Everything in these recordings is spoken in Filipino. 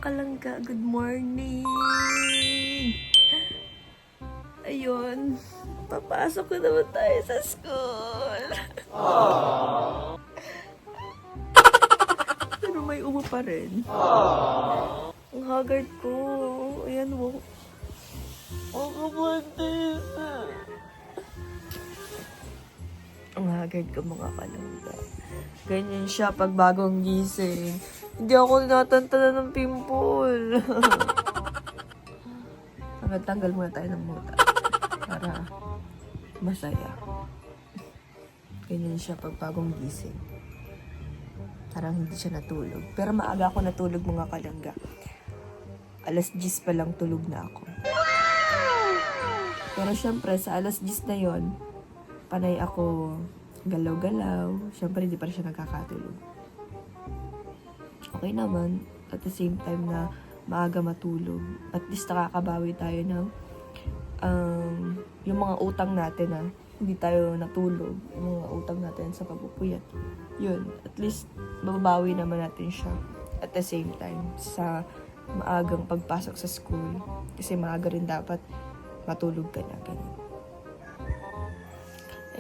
kalangga, good morning! Ayun, papasok na naman tayo sa school. Pero may umo pa rin. Ang haggard ko. Ayan, wow. Ang kapatid. Ang haggard ko, mga kalangga. Ganyan siya pag bagong gising. Hindi ako natantanan ng pimple. Tanggal muna tayo ng muta para masaya. Ganyan siya pag bagong gising. Parang hindi siya natulog. Pero maaga ako natulog, mga kalangga. 10:00 pa lang tulog na ako. Pero syempre, sa 10:00 na yon, panay ako galaw-galaw. Syempre, hindi pa rin siya nagkakatulog. Okay naman. At the same time na maaga matulog. At least nakakabawi tayo ng yung mga utang natin na hindi tayo natulog. Yung mga utang natin sa pagpupuyat. Yun. At least mababawi naman natin siya. At the same time, sa maagang pagpasok sa school. Kasi maaga rin dapat matulog ka na. Ganun.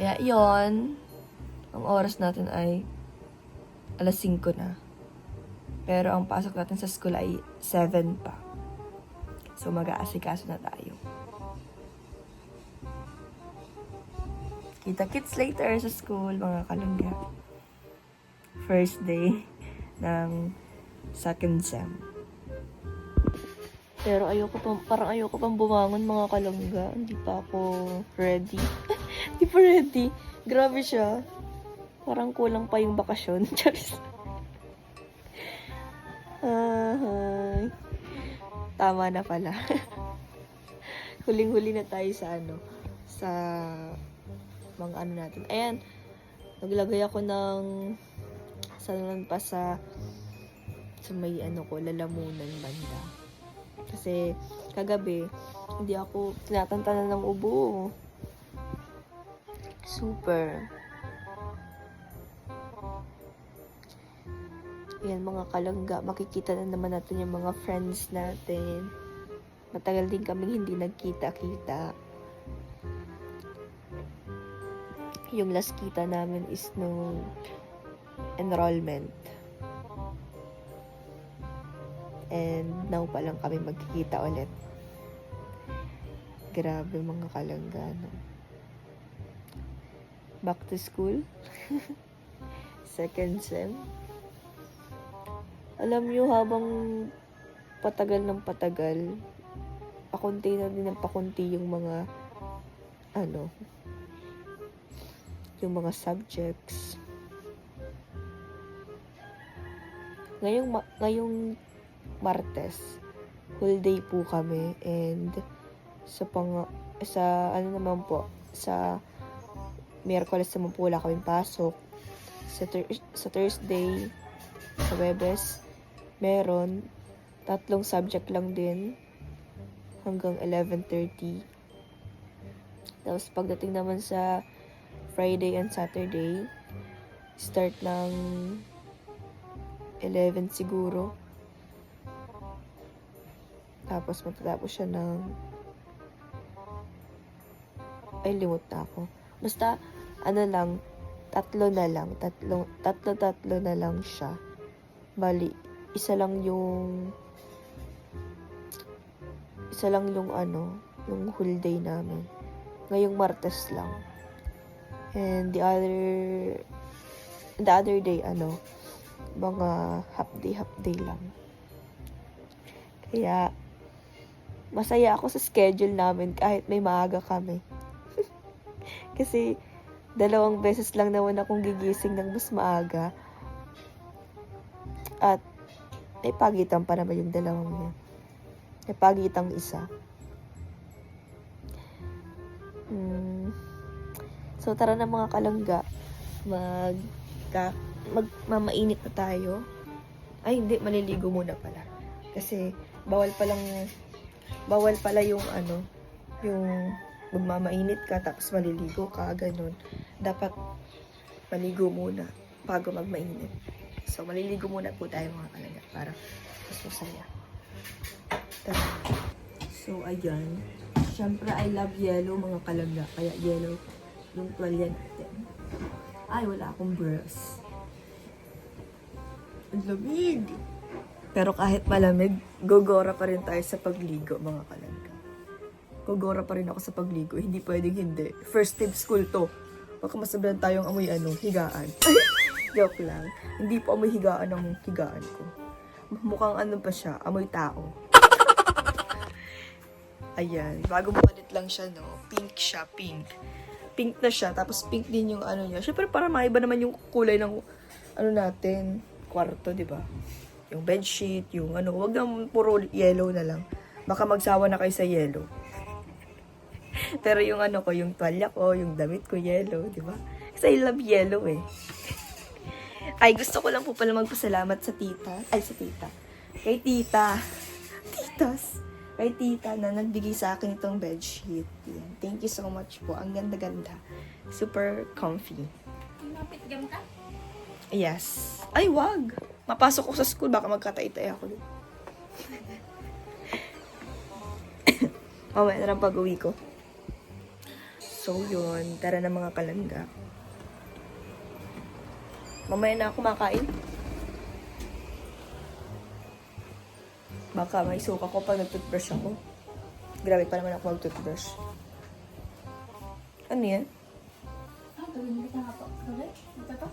Kaya yun, ang oras natin ay 5:00 na. Pero ang pasok natin sa school ay 7 pa. So mag-aasikaso na tayo. Kita-kits later sa school, mga kalangga. First day ng second sem. Pero parang ayoko pang bumangon, mga kalangga. Hindi pa ako ready. Hindi pa ready. Grabe siya. Parang kulang pa yung bakasyon. Charis. Tama na pala. Huling-huli na tayo sa sa mga natin. Ayan, naglagay ako ng salon pa sa may lalamunan banda. Kasi kagabi, hindi ako tinatantanan ng ubo. Super. Yan, mga kalangga, makikita na naman natin yung mga friends natin. Matagal din kaming hindi nagkita-kita. Yung last kita namin is nung enrollment. And now pa lang kami magkikita ulit. Grabe, mga kalangga, no? Back to school. Second sem. Alam nyo, habang patagal ng patagal, pakunti na din ng pakunti yung mga yung mga subjects. Ngayong Martes, whole day po kami, and sa Miyerkules naman po wala kaming pasok. Sa Thursday, sa Webes, meron 3 subject lang din hanggang 11:30. Tapos pagdating naman sa Friday and Saturday, start ng 11 siguro. Tapos matatapos siya ng limot na ako. Basta tatlo na lang siya. Bali, isa lang yung yung whole day namin. Ngayong Martes lang. And the other day, mga half day lang. Kaya, masaya ako sa schedule namin kahit may maaga kami. Kasi, 2 beses lang naman akong gigising ng mas maaga. At may pagitan pa naman yung 2 yan. May pagitang isa. So tara na, mga kalangga. Mamainit na tayo. Ay hindi, maliligo muna pala. Kasi bawal pala yung yung magmamainit ka tapos maliligo ka, ganun. Dapat maligo muna bago magmainit. So maliligo muna po tayo, mga kalangga, para mas masaya. Tara. So, ayan. Siyempre, I love yellow, mga kalangga. Kaya yellow yung tuwalya natin. Ay, wala akong bras. Ang lamig! Pero kahit malamig, gogora pa rin tayo sa pagligo, mga kalangga. Gogora pa rin ako sa pagligo. Hindi pwedeng hindi. First tip school to. Baka masabihan tayong amoy higaan. Joke lang. Hindi po amoy higaan ng higaan ko. Mukhang pa siya, amoy tao. Ayan. Bago mapalit lang siya, no? Pink siya, pink. Pink na siya, tapos pink din yung niya. Siyempre, para maiba naman yung kulay ng natin, kwarto, di ba? Yung bedsheet, yung wag nang puro yellow na lang. Baka magsawa na kayo sa yellow. Pero yung ko, yung tuwalya ko, yung damit ko, yellow, di ba? Kasi I love yellow eh. Ay, gusto ko lang po pala magpasalamat sa tita. Ay, sa tita. Kay tita. Titas. Kay tita na nagbigay sa akin itong bedsheet. Yan. Thank you so much po. Ang ganda-ganda. Super comfy. Napitgam ka? Yes. Ay, wag. Mapasok ko sa school, baka magkatay-tay ako. Mamaya na lang pag-uwi ko. So, yun. Tara na mga kalangga. Mamaya na ako makain. Baka may suka ko pag nag-toothbrush ako. Grabe pa naman ako mag-toothbrush. Ano yan? Gawin kita nga po. Gawin? Ito to?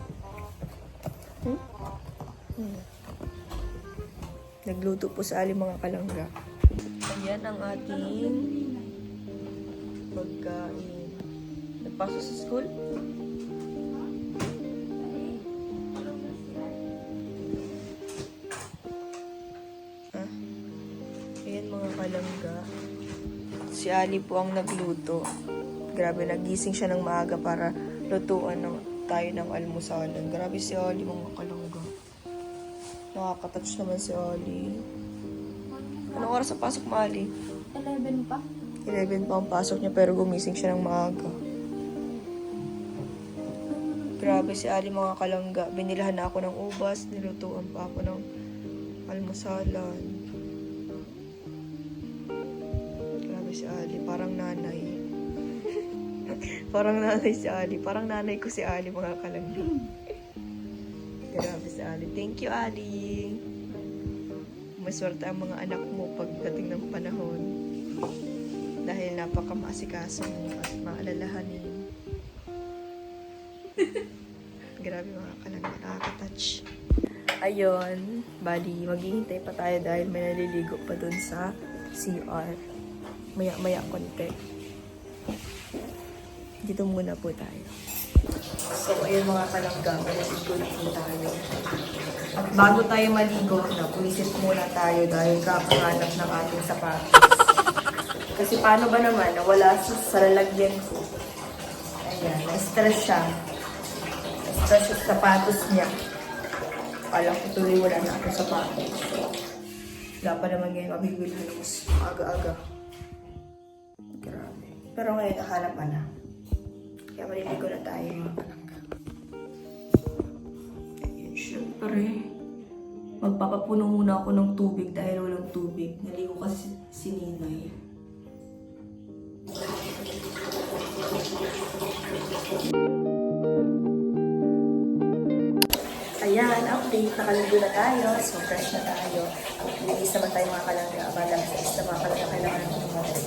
Nagluto po sa aling mga kalangga. Ayan ang ating pagkain. Nagpasok sa school? Ayan mga kalangga. Si Ali po ang nagluto. Grabe, nagising siya ng maaga para lutuan tayo ng almusalan. Grabe si Ali mga kalangga. Nakaka-touch naman si Ali. Anong oras ang pasok mo, Ali? 11 pa. 11 pa ang pasok niya pero gumising siya ng maaga. Grabe si Ali mga kalangga. Binilahan na ako ng ubas. Nilutuan pa ako ng almusalan. Grabe si Ali. Parang nanay. Parang nanay si Ali. Parang nanay ko si Ali mga kalangga. Grabe si Ali. Thank you, Ali. Maswerte ang mga anak mo pagdating ng panahon. Dahil napaka-maasikaso mo at maalalahanin. Grabe mga kalangga, nakaka-touch. Ayun, bali, maghihintay pa tayo dahil may naliligo pa dun sa CR. Maya-maya konti. Dito muna po tayo. So, ayun mga kalangga, maliligo na po tayo. At bago tayo maligo, napuisit muna tayo dahil kakahanap ng ating sapatos. Kasi paano ba naman, nawala sa lalagyan ko. Ayan, na-stress siya. Na-stress yung sapatos niya. Alam ko tuloy wala na akong sapatos. Wala pa naman ngayon mabibilhan mas aga-aga. Grabe. Pero ngayon nakahanap na. Kaya maliligo na tayo mga kalangga. Ayun, syempre. Magpapapuno muna ako ng tubig dahil walang tubig. Naligo kasi si Ninay. Ayan, update. Nakaligo na tayo. So, fresh na tayo. Linis naman tayo mga kalangga. Abalang sa isa mga kalangga kailangan natin tumatin.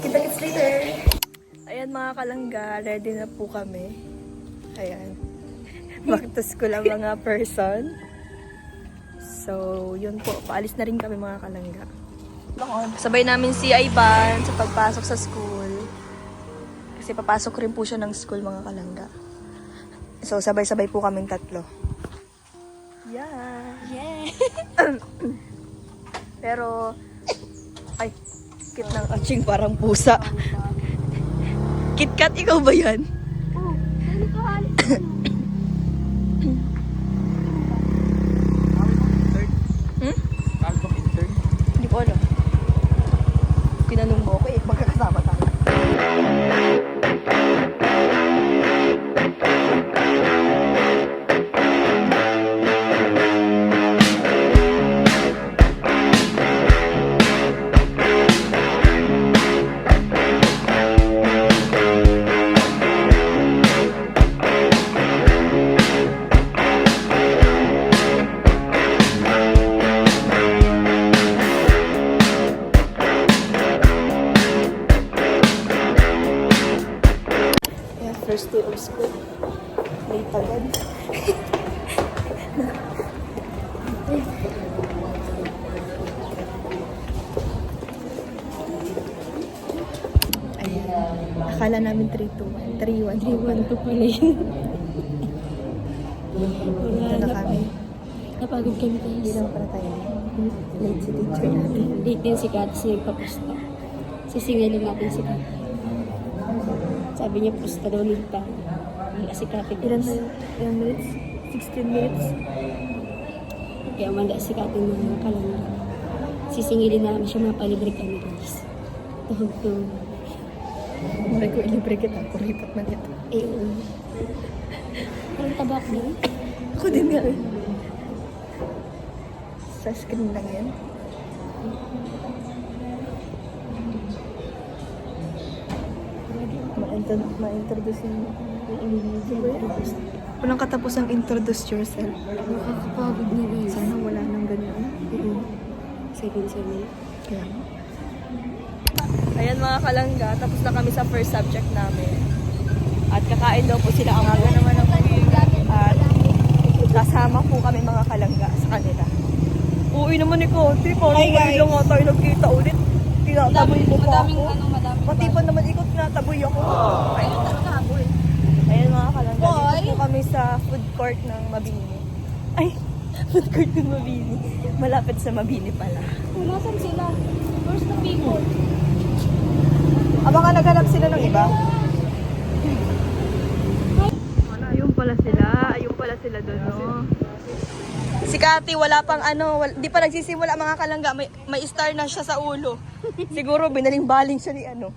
Kita-kits later! Ayan mga kalangga, ready na po kami. Ayan. Back to school ang mga person. So, yun po. Paalis na rin kami mga kalangga. Sabay namin si Ivan sa pagpasok sa school. Kasi papasok rin po siya ng school mga kalangga. So, sabay-sabay po kaming tatlo. Yeah. Pero, ay, kit ng aching parang pusa. KitKat, ikaw ba yan? Oo. Saan ka halis? Hindi ko alam. Tinanong mo ako eh, magkakasama tayo. Akala namin 3-2-1. 3-1. 3-1 pala yun. Dito na kami. Napagod kami guys. Hindi lang para tayo. Late si teacher natin. Late din si Kat kasi nagpapusta. Sisingilin natin si Kat. Sabi niya pusta daw nita. Wala si Kat. Ilan tayo? Ilan minutes? 16 minutes. Kaya manda si Kat ng kalanda. Sisingilin namin siya, mapalibre kami guys. Tuhog-tuhog. Mura ko ilibre kita. Kuripat man ito. Eh, ang tabak din. Ako din nga eh. Sa screen lang yan. Ma-introduce yung walang katapos ang introduce yourself. Nakakapagod na guys. Sana wala nang ganyan. Second. Kaya. Ayan mga kalangga, tapos na kami sa first subject namin. At kakain daw po sila ang naman ang at kasama po kami mga kalangga sa kanila. Uwi naman ni Kote, parang ngayon lang nga tayo nagkita ulit. Tinataboy mo pa ako. Pati pa naman ikot na, taboy ako. Ayun talaga ako eh. Ayan mga kalangga, dito po kami sa food court ng Mabini. Ay, food court ng Mabini. Malapit sa Mabini pala. Nasaan sila? Where's the people? Baka naghanap sila ng iba. Wala, ayun pala sila. Ayun pala sila doon, no? Si Kati, wala pang di pa nagsisimula mga kalangga. May star na siya sa ulo. Siguro binaling-baling siya ni ano.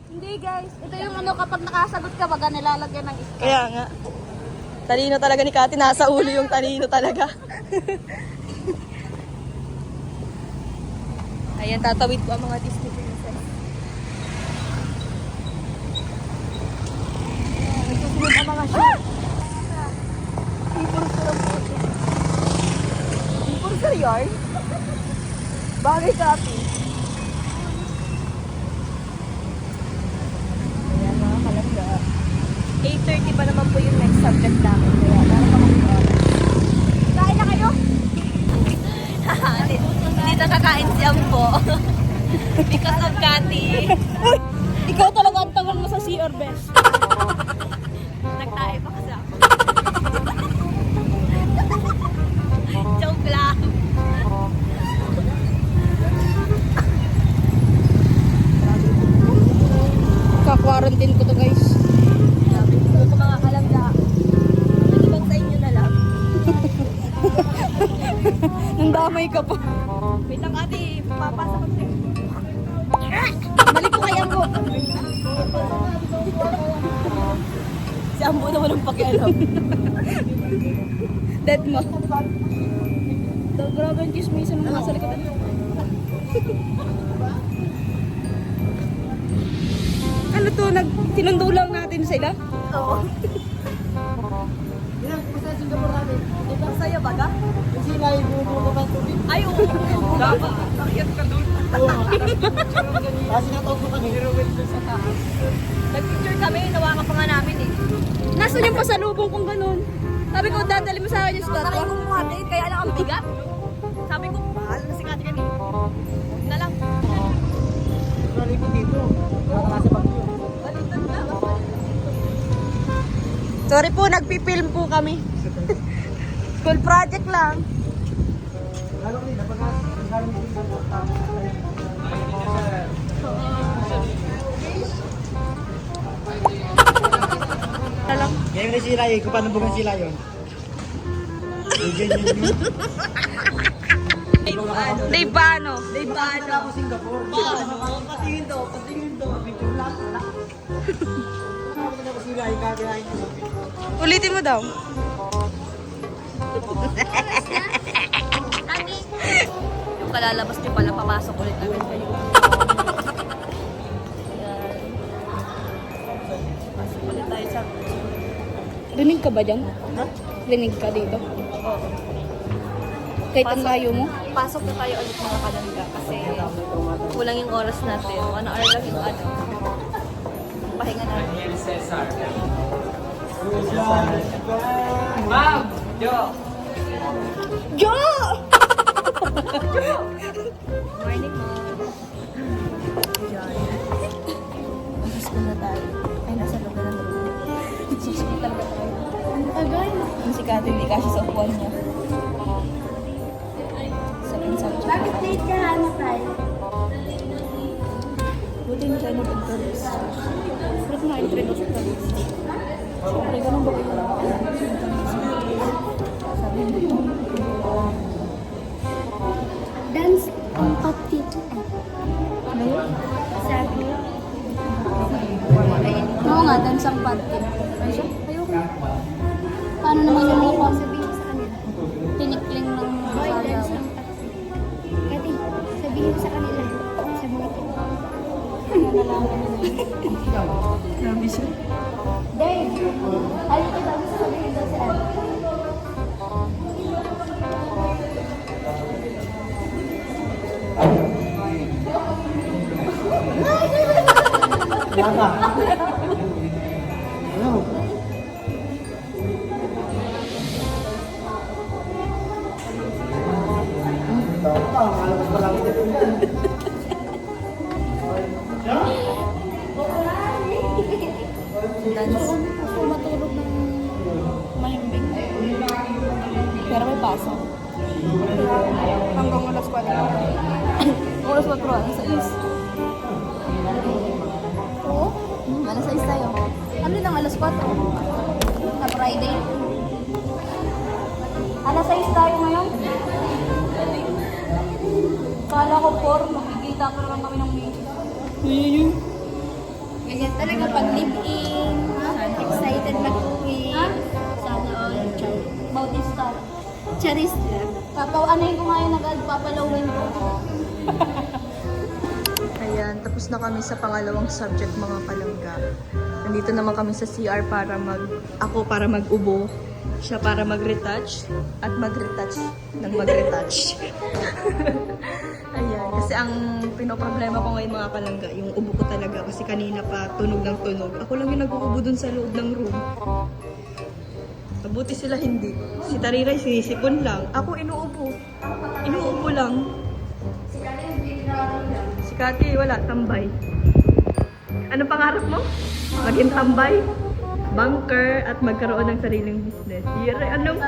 Hindi guys, ito yung kapag nakasagot ka, baga nilalagyan ng isa. Kaya nga. Talino talaga ni Kati. Nasa ulo yung talino talaga. Ayan, tatawid po ang mga Disney princess. Nagsusunod ang mga siya. Ipuro sa lang po. Ipuro sa yarn? Bagay Kati. Ayan mga kalangga. 8:30 pa naman po yung next subject namin. Kaya meron pa kami oras. Kain na kayo? Hindi nakakain si Ampo. Because of Kati. Ikaw talaga ang tagal mo sa CR best. Nagtae pa kasi ako. Joke lang. Ka-quarantine ko to guys. Sabi ko mga kalangga. Nalibang sa inyo na lang. Nandamay ka pa. Wait lang ate, papasok ako sa'yo. Balik ko kay Ambo. Si Ambo na walang pakialam. Dead mo. Grabe ang chismisan ng mga sa likod. Ano to? Tinundo lang natin sila? Oo. Masaya ba ka? Ay, oo. Dapat. Nakiyat ka doon. Nag-picture kami, nawakan pa nga namin eh. Nasaan yung pasalubong kong ganun? Sabi ko, dadali mo sa akin yung Sakay statwa. ko mga date, kaya lang ang bigat. Sabi ko, mahal na si Kati kami. Huwag na lang. Balitan na. Sorry po, nagpipilm po kami. School project lang. Ngayon na sila eh, kung paano bukan sila yun. Ganyan yun. Day paano? Day paano? Ako Singapore. Patingin daw, patingin daw. Picture lang. Ako na sila, ikakirahin ko. Ulitin mo daw. Yung kalalabas niyo pala, papasok ulit agad kayo. Ayan. Pasok ulit tayo sa... Rinig ka ba dyan? Rinig ka dito? Oo. Kahit ang layo mo? Pasok na tayo ulit mga kalangga kasi kulang yung oras natin. 1 hour lang yung pahinga natin. Ma'am! Jo! Jo! Morning, Mom. hospital na tayo. Ay, nasa loob na ng room. Sa hospital na tayo. Agay. Yung si Kati, hindi kasi sa upuan niya. Second subject. Bakit late ka ano tayo? Buti hindi tayo nagpagkalis. Ba't nga entry ko sa kalis? Siyempre, ganun ba kayo? Sabi mo. Dance pati. Ano yun? Sabi. Oo nga, dance ang pati. Ayoko. Paano naman yung mga sabihin sa kanila? Tinikling ng Boy, dance sasaw. ang taxi. Kati, sabihin mo sa kanila. Sa mga to. Grabe siya. Dave! Ayaw ko daw sabihin daw sa ano. Wala ka. Ano? Alam ko lang ito. Dance. Ako matulog ng mahimbing. Pero may pasok. Hanggang alas 4. Oras 4, alas 6. Oo? Alas 6 tayo. Ano din ang alas 4? Na Friday? Alas 6 tayo ngayon? Kala ko 4, makikita ko naman kami ng meeting. Ganyan talaga pag live-in. Excited mag-uwi. Sana all. Bautista. Charis. Ano ko ngayon nagpapalawin ko. Ayan, tapos na kami sa pangalawang subject mga palangga. Nandito naman kami sa CR para ako para mag-ubo, siya para mag-retouch, at mag-retouch ng mag-retouch. Ayan, kasi ang pinoproblema ko ngayon mga palangga, yung ubo ko talaga kasi kanina pa tunog ng tunog. Ako lang yung nag-uubo dun sa loob ng room. Mabuti sila hindi. Si Tariray sinisipon lang. Ako inuubo. Inuubo lang. Si Kati, wala, tambay. Ano pangarap mo? Maging tambay, banker, at magkaroon ng sariling business. Ano?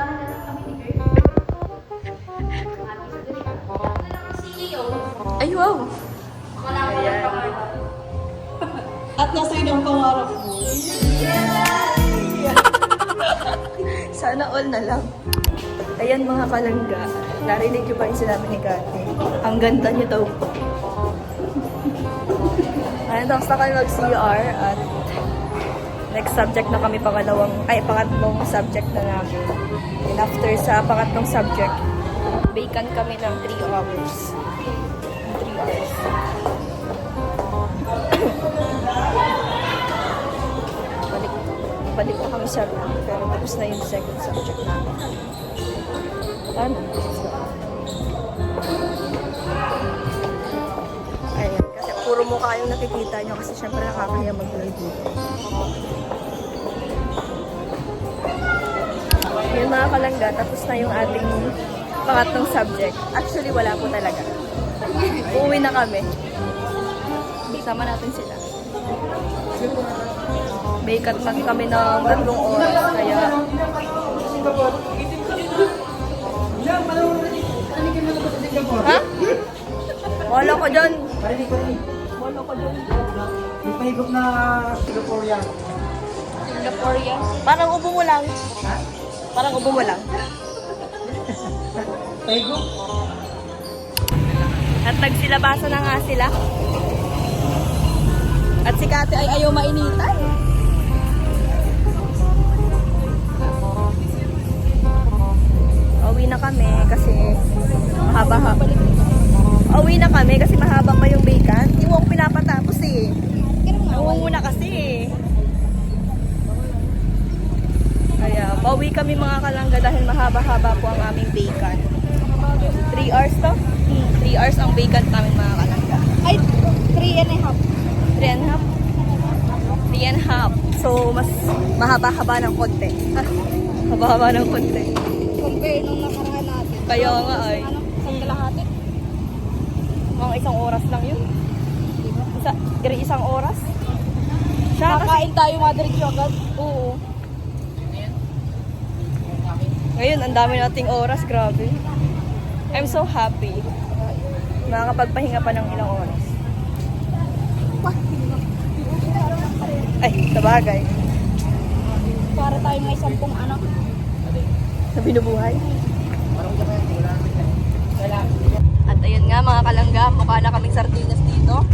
Ay, wow! Ayan. At nasa yun ang pangarap mo. Sana all na lang. Ayan mga kalangga, narinig niyo pa yung sinabi ni Kati. Ang ganda niyo daw po. Ayan, tapos na kami mag-CR at next subject na kami pangatlong subject na namin. And after sa pangatlong subject, vacant kami ng 3 hours. 3 hours. Balik na kami sa room, pero tapos na yung second subject namin. Ano? Ayan, kasi puro mukha yung nakikita nyo kasi syempre nakakaya mag-live dito. Yun mga kalangga, tapos na yung ating pangatlong subject. Actually, wala po talaga. Uuwi na kami. Sama natin sila. Vacant lang kami ng 3 oras, kaya... Ha? Wala ko dyan. Wala ko dyan. May pahigop na Singaporean. Singaporean. Parang ubo mo lang. Parang ubo mo lang. Pahigop? At nagsilabasa na nga sila. At si Kate ay ayaw mainitan. Uwi na kami kasi mahaba-haba. Uwi na kami kasi mahaba pa yung vacant. Hindi mo ako pinapatapos eh. Nangunguna kasi eh. Kaya pauwi kami mga kalangga dahil mahaba-haba po ang aming vacant. 3 hours to? 3 hours ang vacant namin mga kalangga. Ay, 3.5. 3.5? 3.5. So, mas mahaba-haba ng konti. Haba-haba ng konti. Compare nung nakaraan natin. Kaya nga ay. Ano? Isang kalahati? Mga 1 oras lang yun. Isang oras? Siya kasi, Kakain tayo mga diretso agad. Oo. ngayon, ang dami nating oras, grabe. I'm so happy. Makakapagpahinga pa ng ilang oras. Ay, sabagay. Para tayo may 10 anak. Na binubuhay. At ayan nga mga kalangga, mukha na kaming sardinas dito.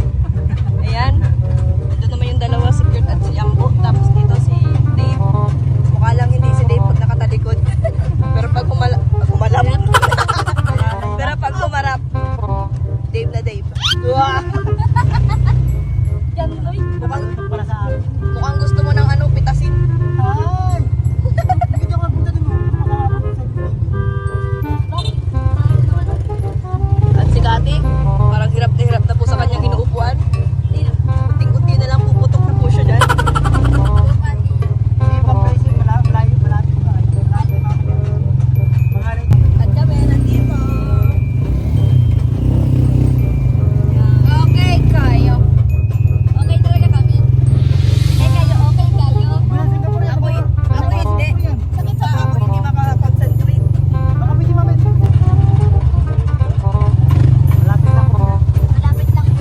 Ayan. Ito naman yung dalawa, si Kurt at si Ambo. Tapos dito si Dave. Mukha lang hindi si Dave pag nakatalikod. Pero pag humalap. Pero pag humarap, Dave na Dave. Wow. Yan, Loy. Para sa akin. Mukhang gusto mo ng ano, pitasin. Ay! Hindi ako punta din mo. At si Kati, parang hirap na po sa kanyang inuupuan. Kunting-kunti na lang puputok na po siya dyan. Hindi pa presyo. Malayo. At kami, nandito. Okay kayo. Okay talaga kami. Okay kayo, okay kayo. Ako hindi. Sakit sa ako, hindi makakonsentrate. Baka pwede mamit. Malapit lang po. Malapit lang po.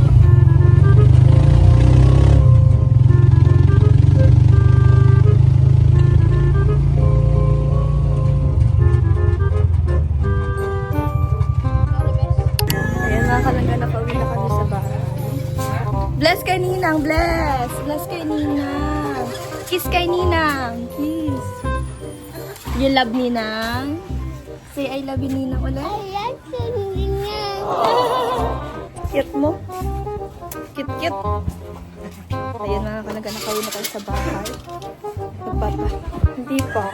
Ayan mga kalangga, nakauwi na kami sa bahay. Bless kay Ninang, bless! Bless kay Ninang. Kiss kay Ninang. Kiss. You love Ninang? Say I love you Ninang ulit. Cute mo. Cute. Ayan mga kalangga, nakauwi na kami sa bahay. Nagpapa. Hindi pa.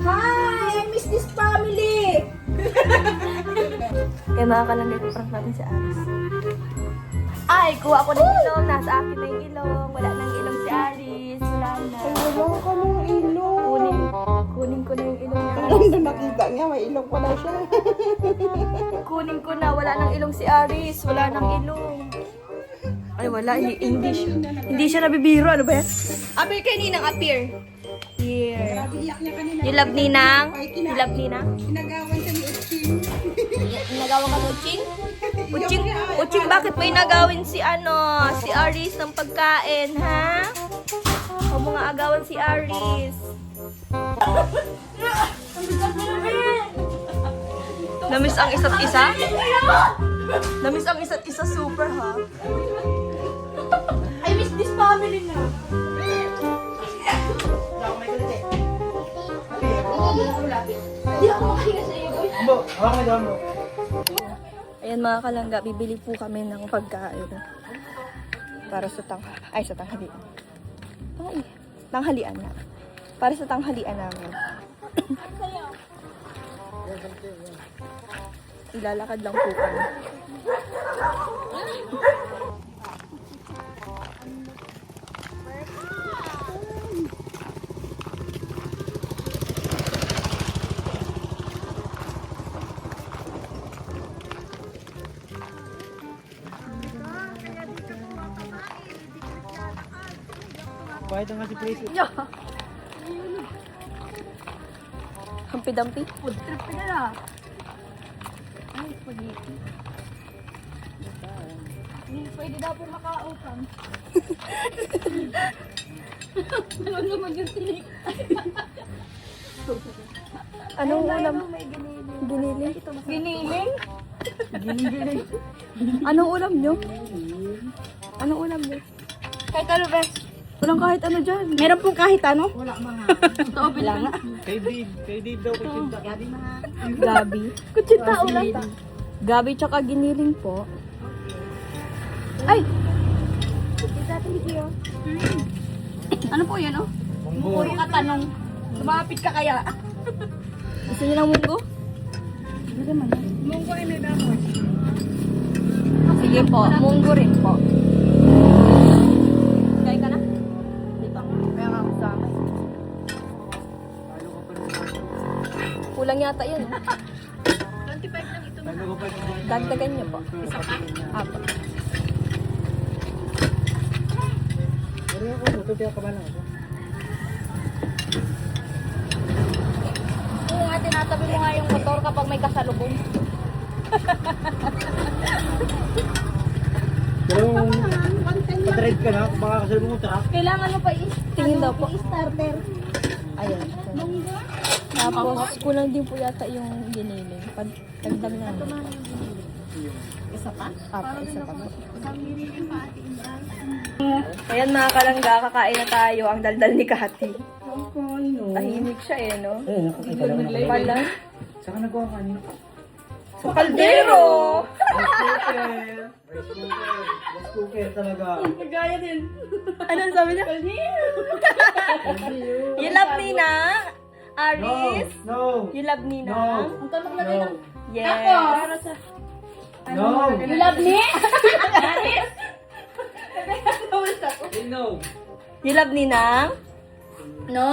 Hi! I miss this family! Kaya mga kalangga, prank natin si Aris. Ay, kuha ko ng ilong. Nasa akin na yung ilong. Wala nang ilong si Aris. Wala na. Wala ka ng ilong. Kunin ko na yung ilong niya. Nung nakita niya, may ilong pala siya. Kunin ko na. Wala nang ilong si Aris. Wala nang ilong. Ay, wala. Hindi siya nabibiro. Ano ba yan? Appear kay Ninang. Appear. Here. You love Ninang? You love Ninang? Inagawan siya ni Uching. Nagawa ka ng Uching? Uching, bakit may nagawin si si Aris ng pagkain, ha? Huwag mo nga agawan si Aris. Namiss ang isa't isa? Namiss ang isa't isa super, ha? I miss this family na. Hindi ako makahinga sa iyo, boy. Ambo, hawak na doon mo. Ayan mga kalangga, bibili po kami ng pagkain. Para sa tanghalian. Ay, tanghalian na. Para sa tanghalian namin. Ilalakad lang po kami. Bakit nga si Presyo? Hampi-dampi. Food trip ka na lang. Ay, spaghetti. Pwede daw po makautang. Ano naman yung tinik? Anong ulam? May giniling. Giniling? Giniling? Giniling. Anong ulam nyo? Anong ulam nyo? Kahit ano, be? Walang kahit ano dyan. Meron pong kahit ano? Wala mga. Totoo, bilang nga. Kay Dave daw, kay Dave daw. Gabi mga. Gabi. Kutsinta ulam. Gabi tsaka giniling po. Ay! Ano po yan, oh? Puro ka tanong. Lumapit ka kaya. Gusto niyo ng munggo? Munggo ay may bakot. Sige po, munggo rin po. Kaya ka na? Di ba? Kaya nga ako sa akin. Kulang yata yun. 25 lang ito. Dagdagan niyo po. Isa pa? Apo. Pero ako, ito pinakabahan ako. Oo nga, tinatabi mo nga yung motor kapag may kasalubong. Pero pa-drive ka na, baka kasalubong mo truck. Kailangan mo pa Tingin daw po. i-starter. Ayun. Tapos, kulang din po yata yung giniling. Pagdagdag na. Isa pa? Isa pa po. Ayan mga kalangga, kakain na tayo. Ang daldal ni Kati. Tahimik siya eh, no? Ayun, nakakita lang ako. Pala. Saan ka nagawa kanina? Sa kaldero! Rice cooker talaga. Nagaya din. Anong sabi niya? You love me na? Aris? No! You love me na? No! Ang tanong na rin No! ang... Yes. Para sa... No! You love me? Aris? No! You love me na? No!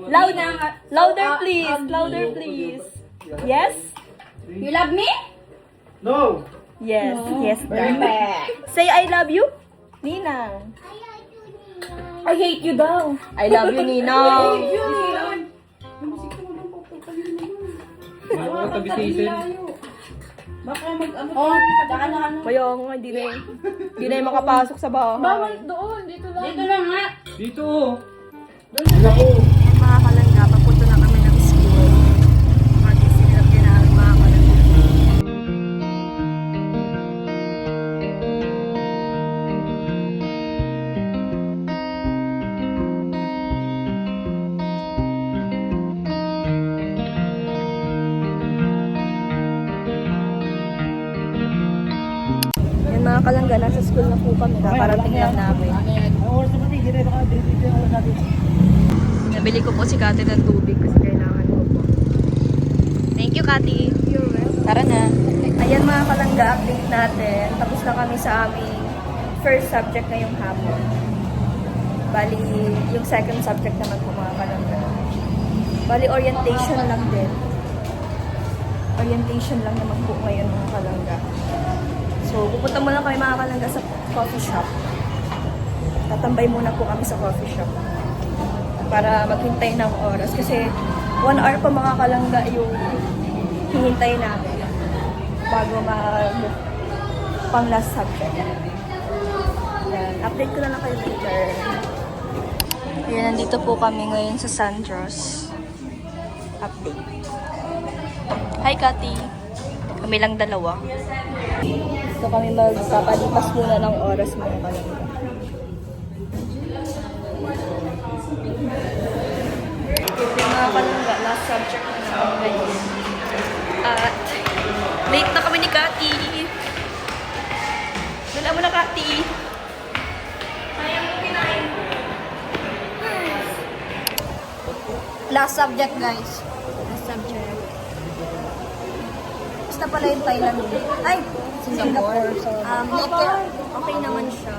Louder please. Louder please. Yes? You love me? No! Yes. Yes, daw. Say I love you? Ninang. I hate you daw. I love you, Ninang. Mga kabisisin. Oh, saka na ano. Kaya nga, hindi na yung makapasok sa bahay. Doon, dito lang. Dito lang nga. Dito oh! Ayan mga kalangga, papunta na kami ng school. Mag-isilap din na mga kalangga. Ayan mga kalangga, nasa school na po kami. Kakarating lang namin. Ang oras naman eh, hindi na baka dito yung oras natin. Nabili ko po si Kati ng tubig kasi kailangan ko po. Thank you, Kati. You're welcome. Tara na. Ayan mga kalangga, update natin. Tapos na kami sa aming first subject ngayong hapon. Bali, yung second subject naman po mga kalangga. Bali, orientation lang din. Orientation lang naman po ngayon mga kalangga. So, pupunta muna kami mga kalangga sa coffee shop. Tatambay muna po kami sa coffee shop para maghintay ng oras. Kasi 1 hour pa mga kalangga yung hihintay namin bago pang last subject. Yan. Update ko na lang kayo later. Ayan, nandito po kami ngayon sa Sandros. Update. Hi, Kati. Kami lang dalawa. So kami magpapalipas muna ng oras mga kalangga. Mga kalangga, last subject na naman ngayon. At late na kami ni Kati. Dala mo na, Kati. Sayang mo kinain. Last subject, guys. Last subject. Basta pala yung Thailand. Ay, Singapore. Okay naman siya.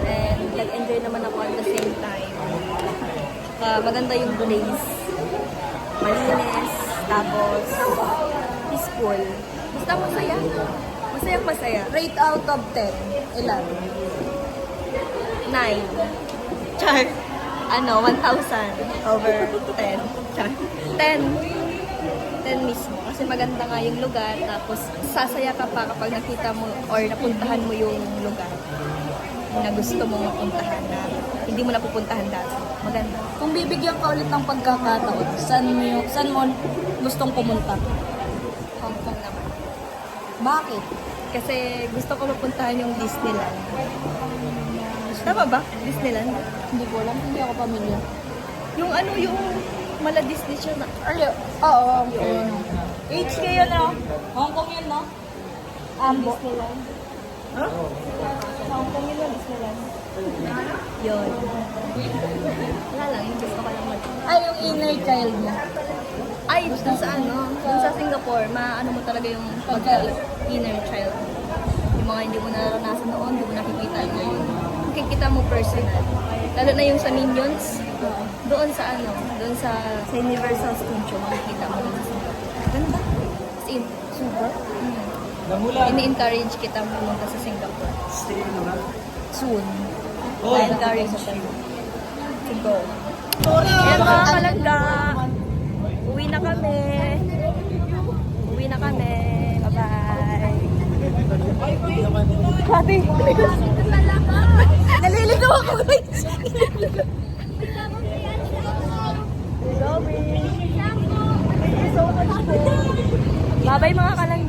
And nag-enjoy naman ako at the same time. Maganda yung place. Malinis. Tapos, peaceful. Basta masaya. Masayang masaya. Rate out of 10. Ilan? 9. Char. 1,000 over 10. Char. 10 mismo. Kasi maganda nga yung lugar. Tapos, sasaya ka pa kapag nakita mo or napuntahan mo yung lugar na gusto mong mapuntahan na hindi mo napupuntahan dati. Maganda. Kung bibigyan ka ulit ng pagkakataon, saan mo gustong pumunta? Hong Kong naman. Bakit? Kasi gusto ko mapuntahan yung Disneyland. Tama ba? Disneyland? Hindi ko alam, hindi ako pamilya. Yung yung mala Disney siya na. Oo. HK yun, no? Hong Kong yun, no? Disneyland. Huh? Hong Kong yun, Disneyland. Yun. Wala lang, yung gusto ko lang Ay, yung inner child mo. Ay, dun sa dun sa Singapore, maano mo talaga yung pagka-inner child. Yung mga hindi mo naranasan noon, hindi mo nakikita ngayon. Makikita mo personal. Lalo na yung sa Minions, doon sa sa Universal Studio, makikita mo yung sa Singapore. Ganda. As in, super. Namulan. Ini-encourage kita pumunta sa Singapore. Stay na ba? Soon. Na-encourage siya. Go. Ayan mga kalangga. Uwi na kami. Uwi na kami. Bye-bye. Pati. Naliligaw ako guys. Bye-bye mga kalangga.